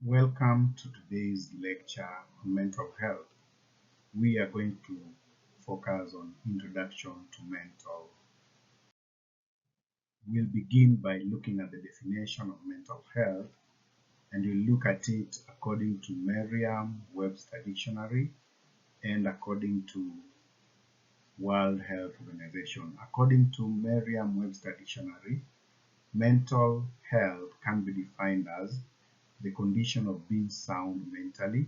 Welcome to today's lecture on mental health. We are going to focus on introduction to mental. We'll begin by looking at the definition of mental health, and we'll look at it according to Merriam-Webster Dictionary and according to World Health Organization. According to Merriam-Webster Dictionary, mental health can be defined as the condition of being sound mentally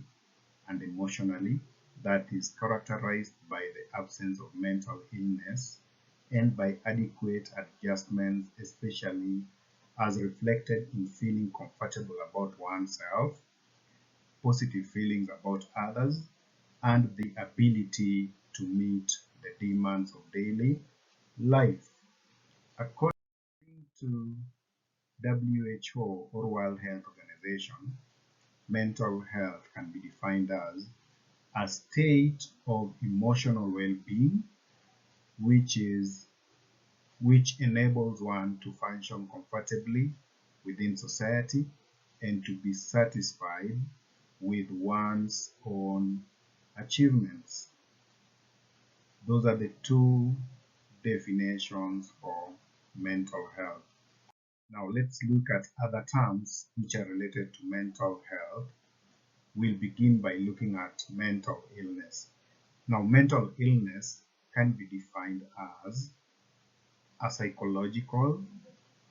and emotionally that is characterized by the absence of mental illness and by adequate adjustments, especially as reflected in feeling comfortable about oneself, positive feelings about others, and the ability to meet the demands of daily life. According to WHO or World Health Organization, mental health can be defined as a state of emotional well-being which enables one to function comfortably within society and to be satisfied with one's own achievements. Those are the two definitions for mental health. Now let's look at other terms which are related to mental health. We'll begin by looking at mental illness. Now, mental illness can be defined as a psychological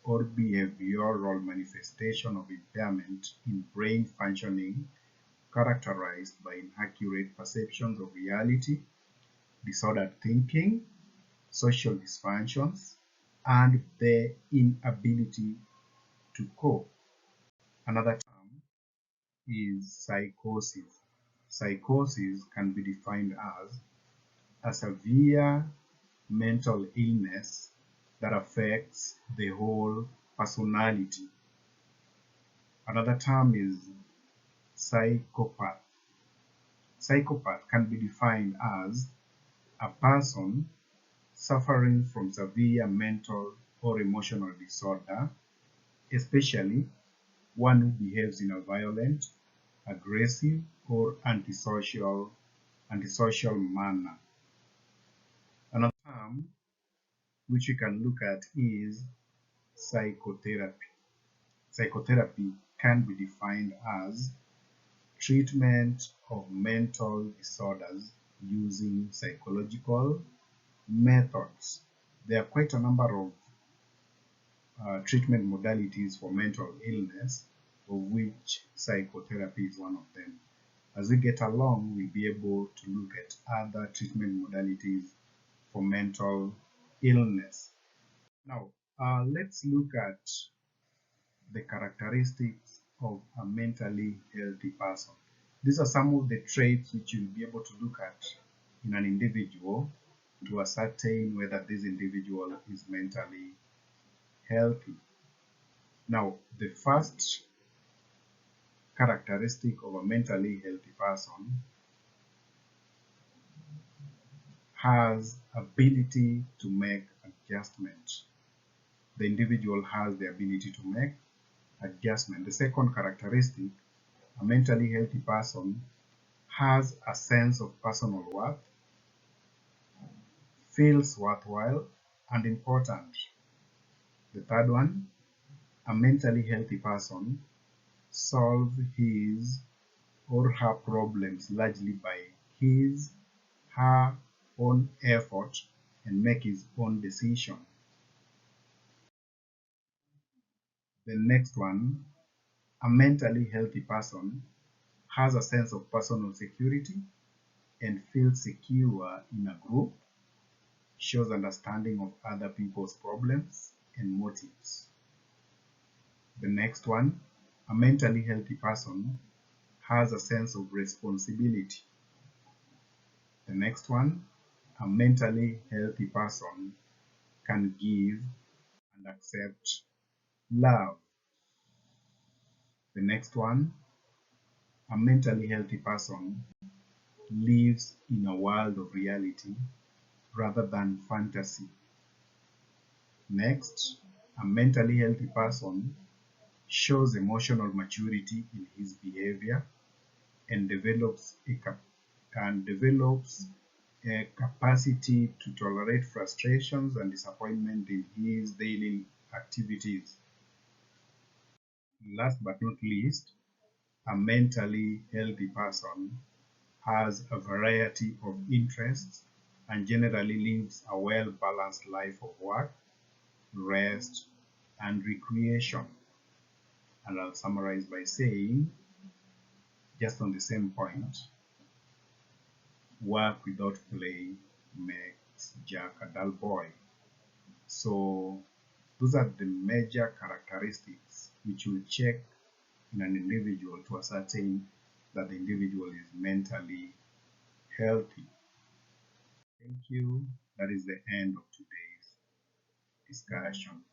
or behavioral manifestation of impairment in brain functioning characterized by inaccurate perceptions of reality, disordered thinking, social dysfunctions, and the inability to cope. Another term is psychosis. Psychosis can be defined as a severe mental illness that affects the whole personality. Another term is psychopath. Psychopath can be defined as a person suffering from severe mental or emotional disorder, especially one who behaves in a violent, aggressive, or antisocial manner. Another term which we can look at is psychotherapy. Psychotherapy can be defined as treatment of mental disorders using psychological methods. There are quite a number of treatment modalities for mental illness, of which psychotherapy is one of them. As we get along, we'll be able to look at other treatment modalities for mental illness. Now, let's look at the characteristics of a mentally healthy person. These are some of the traits which you'll be able to look at in an individual to ascertain whether this individual is mentally healthy. Now, the first characteristic of a mentally healthy person has ability to make adjustments. The individual has the ability to make adjustment. The second characteristic, a mentally healthy person has a sense of personal worth, feels worthwhile and important. The third one, a mentally healthy person solves his or her problems largely by his, her own effort and make his own decision. The next one, a mentally healthy person has a sense of personal security and feels secure in a group, shows understanding of other people's problems and motives. The next one, a mentally healthy person has a sense of responsibility. The next one, a mentally healthy person can give and accept love. The next one, a mentally healthy person lives in a world of reality rather than fantasy. Next, a mentally healthy person shows emotional maturity in his behavior, and develops a capacity to tolerate frustrations and disappointment in his daily activities. Last but not least, a mentally healthy person has a variety of interests and generally lives a well-balanced life of work, rest, and recreation. And I'll summarize by saying, just on the same point, work without play makes Jack a dull boy. So those are the major characteristics which will check in an individual to ascertain that the individual is mentally healthy. Thank you. That is the end of today's discussion.